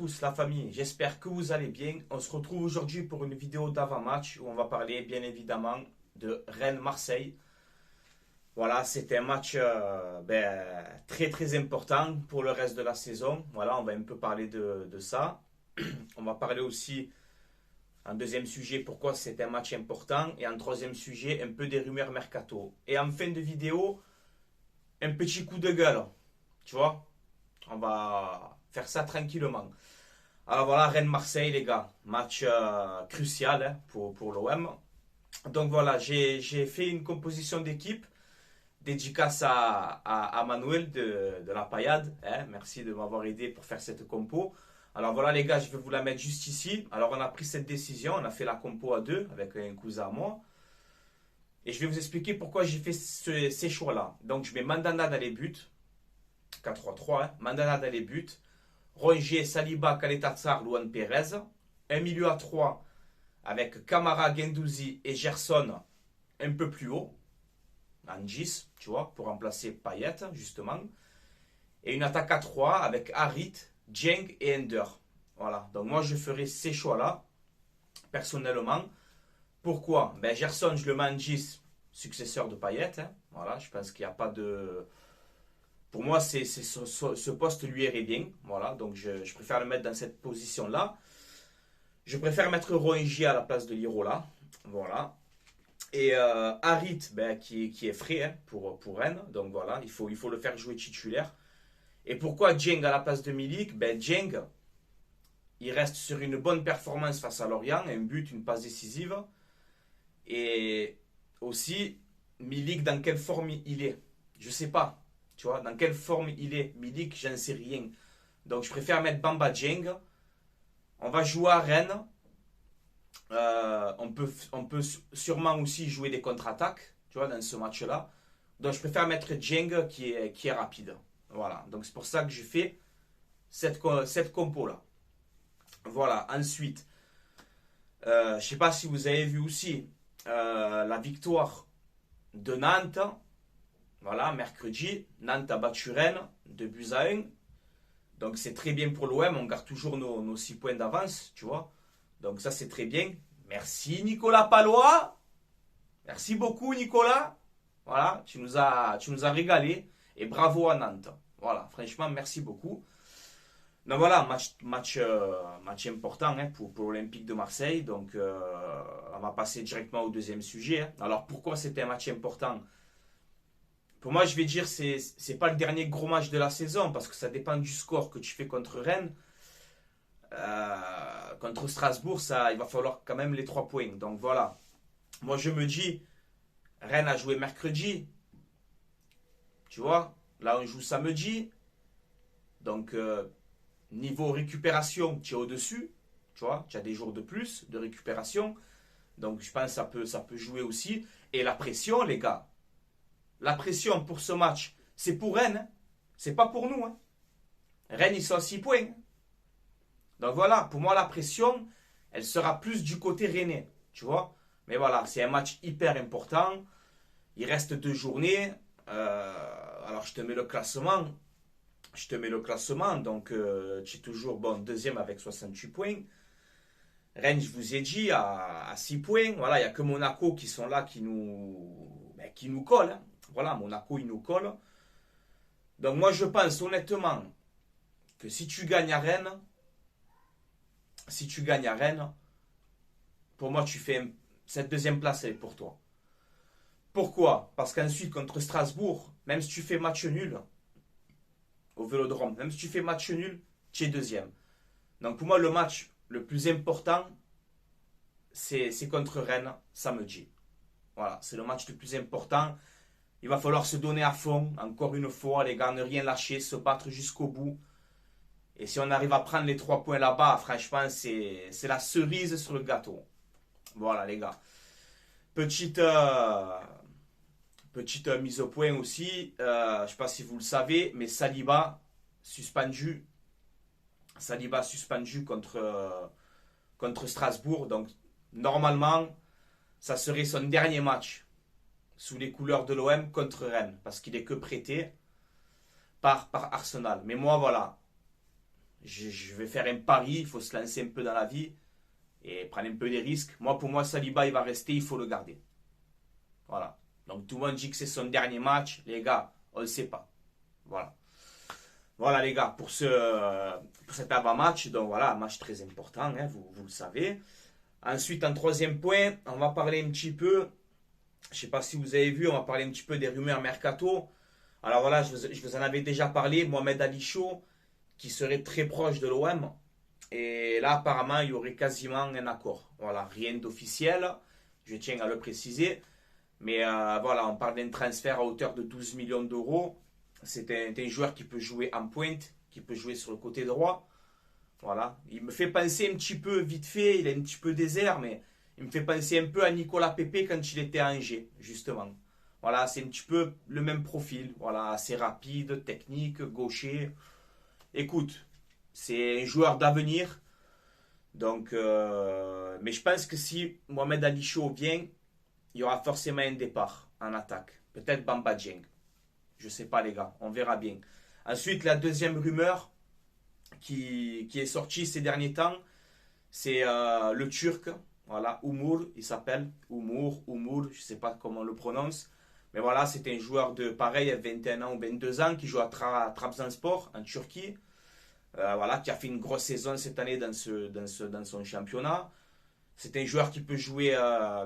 tous la famille, j'espère que vous allez bien. On se retrouve aujourd'hui pour une vidéo d'avant-match où on va parler bien évidemment de Rennes-Marseille. Voilà, c'était un match très très important pour le reste de la saison. Voilà, on va un peu parler de ça. On va parler aussi en deuxième sujet pourquoi c'est un match important et en troisième sujet un peu des rumeurs mercato. Et en fin de vidéo, un petit coup de gueule, tu vois. On va faire ça tranquillement. Alors voilà, Rennes-Marseille, les gars. Match crucial hein, pour l'OM. Donc voilà, j'ai fait une composition d'équipe. Dédicace à Manuel de la Paillade. Hein. Merci de m'avoir aidé pour faire cette compo. Alors voilà, les gars, je vais vous la mettre juste ici. Alors on a pris cette décision. On a fait la compo à deux avec un cousin à moi. Et je vais vous expliquer pourquoi j'ai fait ces choix-là. Donc je mets Mandanda dans les buts. 4-3-3, hein. Mandanda dans les buts. Rongier, Saliba, Kaletatsar, Luan Pérez. Un milieu à 3 avec Camara, Guendouzi et Gerson un peu plus haut. En 10, tu vois, pour remplacer Payet, justement. Et une attaque à 3 avec Harit, Dieng et Ender. Voilà, donc moi je ferai ces choix-là, personnellement. Pourquoi? Ben Gerson, je le mets en 10, successeur de Payet. Hein. Voilà, je pense qu'il n'y a pas de... Pour moi, ce poste lui irait bien. Voilà, donc je préfère le mettre dans cette position-là. Je préfère mettre Rongier à la place de Lirola. Voilà. Et Harit, ben, qui est frais hein, pour Rennes. Donc voilà, il faut le faire jouer titulaire. Et pourquoi Dieng à la place de Milik? Ben, Dieng, il reste sur une bonne performance face à Lorient. Un but, une passe décisive. Et aussi, Milik, dans quelle forme il est? Je sais pas. Tu vois, dans quelle forme il est, Milik, j'en sais rien. Donc je préfère mettre Bamba Dieng. On va jouer à Rennes. On peut sûrement aussi jouer des contre-attaques, tu vois, dans ce match-là. Donc je préfère mettre Dieng qui est rapide. Voilà, donc c'est pour ça que je fais cette compo-là. Voilà, ensuite, je ne sais pas si vous avez vu aussi la victoire de Nantes. Voilà, mercredi, Nantes a battu Rennes 2-1. Donc c'est très bien pour l'OM, on garde toujours nos 6 points d'avance, tu vois. Donc ça c'est très bien. Merci Nicolas Palois. Merci beaucoup Nicolas. Voilà, tu nous as régalé. Et bravo à Nantes. Voilà, franchement merci beaucoup. Donc voilà, match important hein, pour l'Olympique de Marseille. Donc on va passer directement au deuxième sujet. Hein. Alors pourquoi c'était un match important? Pour moi, je vais dire c'est pas le dernier gros match de la saison parce que ça dépend du score que tu fais contre Rennes. Contre Strasbourg, il va falloir quand même les 3 points. Donc voilà. Moi, je me dis, Rennes a joué mercredi. Tu vois, là, on joue samedi. Donc, niveau récupération, tu es au-dessus. Tu vois, tu as des jours de plus de récupération. Donc, je pense que ça peut jouer aussi. Et la pression, les gars. La pression pour ce match, c'est pour Rennes. Hein. C'est pas pour nous. Hein. Rennes, ils sont à 6 points. Donc voilà, pour moi, la pression, elle sera plus du côté rennais. Tu vois. Mais voilà, c'est un match hyper important. Il reste 2 journées. Alors, je te mets le classement. Donc, tu es toujours bon, deuxième avec 68 points. Rennes, je vous ai dit, à 6 points. Voilà, il n'y a que Monaco qui sont là, qui nous collent. Hein. Voilà, Monaco, il nous colle. Donc, moi, je pense honnêtement que si tu gagnes à Rennes, pour moi, cette deuxième place, elle est pour toi. Pourquoi? Parce qu'ensuite, contre Strasbourg, même si tu fais match nul au Vélodrome, même si tu fais match nul, tu es deuxième. Donc pour moi, le match le plus important, c'est contre Rennes, samedi. Voilà, c'est le match le plus important. Il va falloir se donner à fond, encore une fois, les gars, ne rien lâcher, se battre jusqu'au bout. Et si on arrive à prendre les 3 points là-bas, franchement, c'est la cerise sur le gâteau. Voilà, les gars. Petite mise au point aussi. Je ne sais pas si vous le savez, mais Saliba suspendu contre Strasbourg. Donc, normalement, ça serait son dernier match sous les couleurs de l'OM contre Rennes. Parce qu'il n'est que prêté par Arsenal. Mais moi, voilà. je vais faire un pari, il faut se lancer un peu dans la vie et prendre un peu des risques. Moi, pour moi, Saliba, il va rester, il faut le garder. Voilà. Donc tout le monde dit que c'est son dernier match. Les gars, on ne le sait pas. Voilà. Voilà les gars, pour cet avant-match. Donc voilà, un match très important, hein, vous le savez. Ensuite, en troisième point, on va parler un petit peu, je ne sais pas si vous avez vu, on va parler un petit peu des rumeurs mercato. Alors voilà, je vous en avais déjà parlé, Mohamed Ali Chaud, qui serait très proche de l'OM. Et là, apparemment, il y aurait quasiment un accord. Voilà, rien d'officiel, je tiens à le préciser. Mais voilà, on parle d'un transfert à hauteur de 12 millions d'euros. C'est un joueur qui peut jouer en pointe, qui peut jouer sur le côté droit. Voilà. Il me fait penser un petit peu, vite fait, il est un petit peu désert, mais il me fait penser un peu à Nicolas Pepe quand il était à Angers, justement. Voilà, c'est un petit peu le même profil. Voilà, assez rapide, technique, gaucher. Écoute, c'est un joueur d'avenir. Donc, mais je pense que si Mohamed Ali Chaud vient, il y aura forcément un départ en attaque. Peut-être Bamba Dieng. Je sais pas les gars, on verra bien. Ensuite, la deuxième rumeur qui est sortie ces derniers temps, c'est le Turc. Voilà, Umur, il s'appelle. Umur, je sais pas comment on le prononce. Mais voilà, c'est un joueur de pareil, 21 ans ou 22 ans, qui joue à Trabzonspor en Turquie. Voilà, qui a fait une grosse saison cette année dans son championnat. C'est un joueur qui peut jouer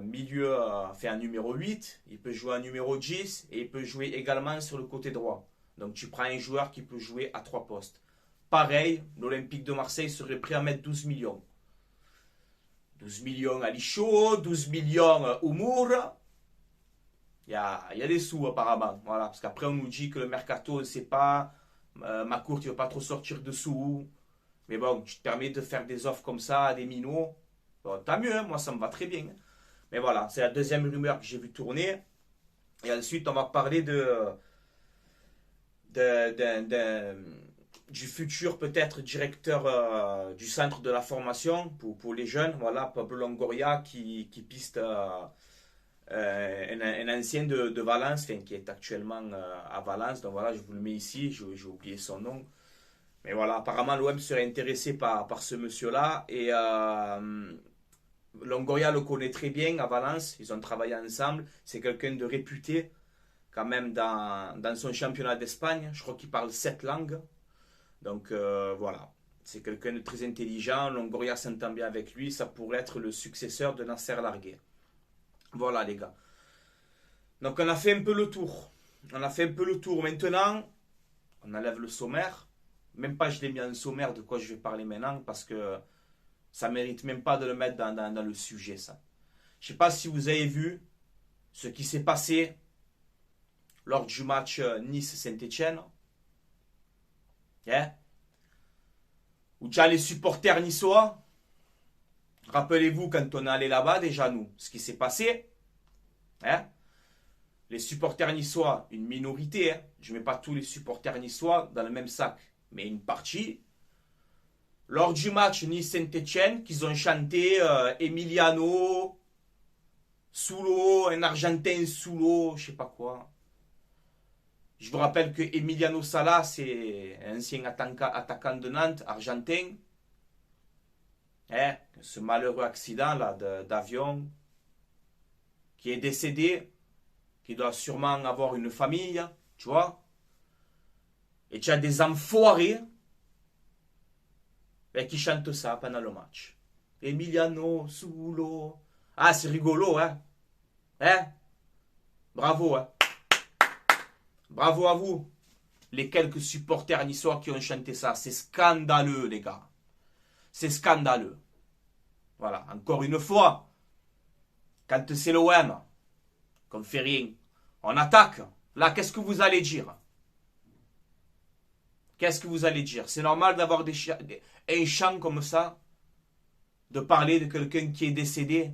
milieu, fait un numéro 8, il peut jouer un numéro 10 et il peut jouer également sur le côté droit. Donc tu prends un joueur qui peut jouer à 3 postes. Pareil, l'Olympique de Marseille serait prêt à mettre 12 millions. 12 millions Ali Chaud, 12 millions Umur. Il y a des sous apparemment. Voilà, parce qu'après on nous dit que le mercato, c'est pas. Macourt, il ne veut pas trop sortir de sous. Mais bon, tu te permets de faire des offres comme ça à des minots. Bon, tant mieux, hein, moi ça me va très bien. Mais voilà, c'est la deuxième rumeur que j'ai vu tourner. Et ensuite, on va parler du futur peut-être directeur du centre de la formation pour les jeunes. Voilà, Pablo Longoria qui piste un ancien de Valence, enfin, qui est actuellement à Valence. Donc voilà, je vous le mets ici, j'ai oublié son nom. Mais voilà, apparemment l'OM serait intéressé par ce monsieur-là. Et Longoria le connaît très bien à Valence, ils ont travaillé ensemble. C'est quelqu'un de réputé quand même dans son championnat d'Espagne. Je crois qu'il parle 7 langues. Donc voilà, c'est quelqu'un de très intelligent. Longoria s'entend bien avec lui. Ça pourrait être le successeur de Nasser Largué. Voilà les gars. Donc on a fait un peu le tour. On a fait un peu le tour. Maintenant, on enlève le sommaire. Même pas je l'ai mis en sommaire de quoi je vais parler maintenant parce que ça mérite même pas de le mettre dans le sujet ça. Je sais pas si vous avez vu ce qui s'est passé lors du match Nice-Saint-Etienne. Yeah. Où tu as les supporters niçois. Rappelez-vous quand on est allé là-bas déjà nous, ce qui s'est passé. Hein? Les supporters niçois, une minorité. Hein? Je ne mets pas tous les supporters niçois dans le même sac. Mais une partie, lors du match Nice-Saint-Etienne, qu'ils ont chanté Emiliano, sous l'eau, un Argentin sous l'eau, je sais pas quoi. Je vous rappelle que Emiliano Sala, c'est un ancien attaquant de Nantes, argentin. Hein, ce malheureux accident là d'avion, qui est décédé, qui doit sûrement avoir une famille, tu vois. Et tu as des enfoirés qui chantent ça pendant le match. Emiliano sous l'eau. Ah, c'est rigolo, hein? Hein? Bravo, hein? Bravo à vous, les quelques supporters niçois qui ont chanté ça. C'est scandaleux, les gars. C'est scandaleux. Voilà, encore une fois, quand c'est l'OM, qu'on fait rien, on attaque. Là, qu'est-ce que vous allez dire? Qu'est-ce que vous allez dire? C'est normal d'avoir un chant comme ça, de parler de quelqu'un qui est décédé.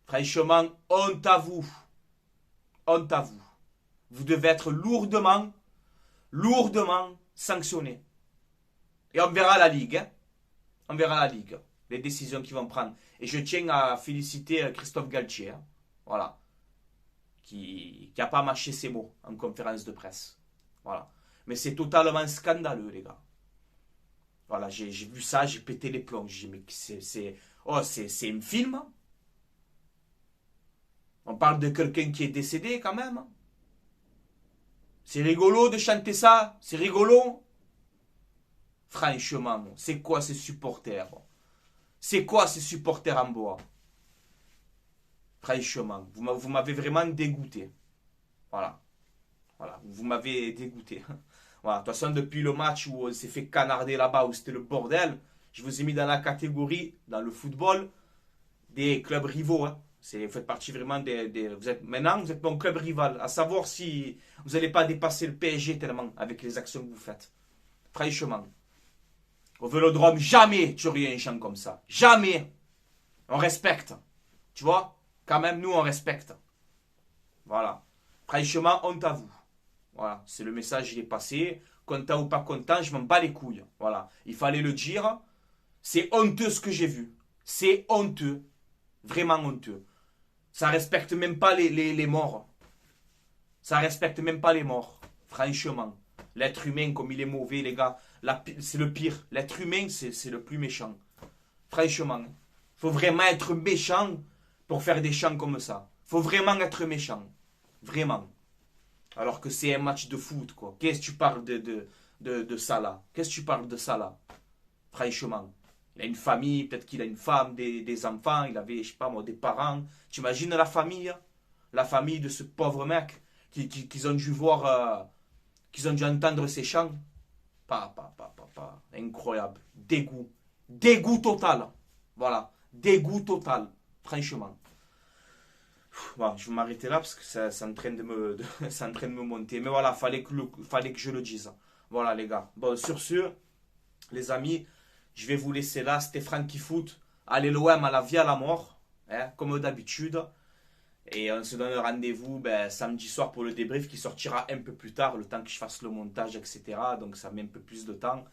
Franchement, honte à vous. Honte à vous. Vous devez être lourdement sanctionné. Et on verra la Ligue. Hein? On verra la Ligue. Les décisions qu'ils vont prendre. Et je tiens à féliciter Christophe Galtier. Hein? Voilà. Qui n'a pas mâché ses mots en conférence de presse. Voilà. Mais c'est totalement scandaleux, les gars. Voilà, j'ai vu ça, j'ai pété les plombs. J'ai dit, mais c'est un film. On parle de quelqu'un qui est décédé quand même. C'est rigolo de chanter ça. C'est rigolo. Franchement, c'est quoi ces supporters? C'est quoi ces supporters en bois? Franchement, vous m'avez vraiment dégoûté. Voilà. Voilà, vous m'avez dégoûté. Voilà, de toute façon, depuis le match où on s'est fait canarder là-bas, où c'était le bordel, je vous ai mis dans la catégorie, dans le football, des clubs rivaux. Hein. Vous faites partie vraiment maintenant, vous êtes mon club rival. À savoir si vous n'allez pas dépasser le PSG tellement avec les actions que vous faites. Franchement. Au Vélodrome, jamais tu aurais un chant comme ça. Jamais. On respecte. Tu vois? Quand même, nous, on respecte. Voilà. Franchement, honte à vous. Voilà. C'est le message, il est passé. Content ou pas content, je m'en bats les couilles. Voilà. Il fallait le dire. C'est honteux ce que j'ai vu. C'est honteux. Vraiment honteux. Ça respecte même pas les morts. Ça respecte même pas les morts. Franchement. L'être humain, comme il est mauvais, les gars. C'est le pire. L'être humain, c'est le plus méchant. Franchement. Faut vraiment être méchant pour faire des chants comme ça. Faut vraiment être méchant. Vraiment. Alors que c'est un match de foot, quoi. Qu'est-ce que tu parles de Salah? Qu'est-ce que tu parles de Salah? Franchement. Il a une famille, peut-être qu'il a une femme, des enfants, il avait, je sais pas moi, des parents. Tu imagines la famille? La famille de ce pauvre mec qu'ils ont dû voir, qu'ils ont dû entendre ses chants. Pas. Incroyable. Dégoût. Dégoût total. Voilà. Dégoût total. Franchement. Bon, je vais m'arrêter là parce que ça est en train ça est en train de me monter. Mais voilà, fallait que je le dise. Voilà les gars. Bon, sur ce, les amis, je vais vous laisser là. C'était Franky Foot. Allez l'OM à la vie à la mort. Hein, comme d'habitude. Et on se donne rendez-vous samedi soir pour le débrief qui sortira un peu plus tard, le temps que je fasse le montage, etc. Donc ça met un peu plus de temps.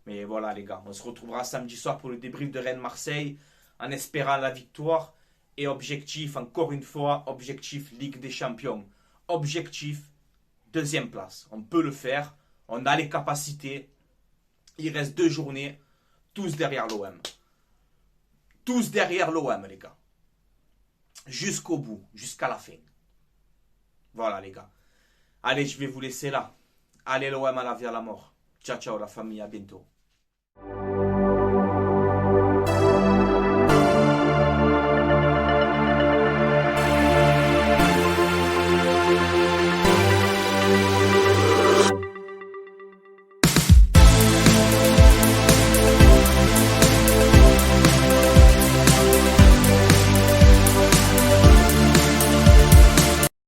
Mais voilà les gars, on se retrouvera samedi soir pour le débrief de Rennes-Marseille en espérant la victoire. Et objectif, encore une fois, objectif Ligue des Champions. Objectif, deuxième place. On peut le faire, on a les capacités. Il reste 2 journées, tous derrière l'OM. Tous derrière l'OM les gars. Jusqu'au bout, jusqu'à la fin. Voilà les gars. Allez, je vais vous laisser là. Allez l'OM à la vie à la mort. Ciao, ciao la famille, à bientôt.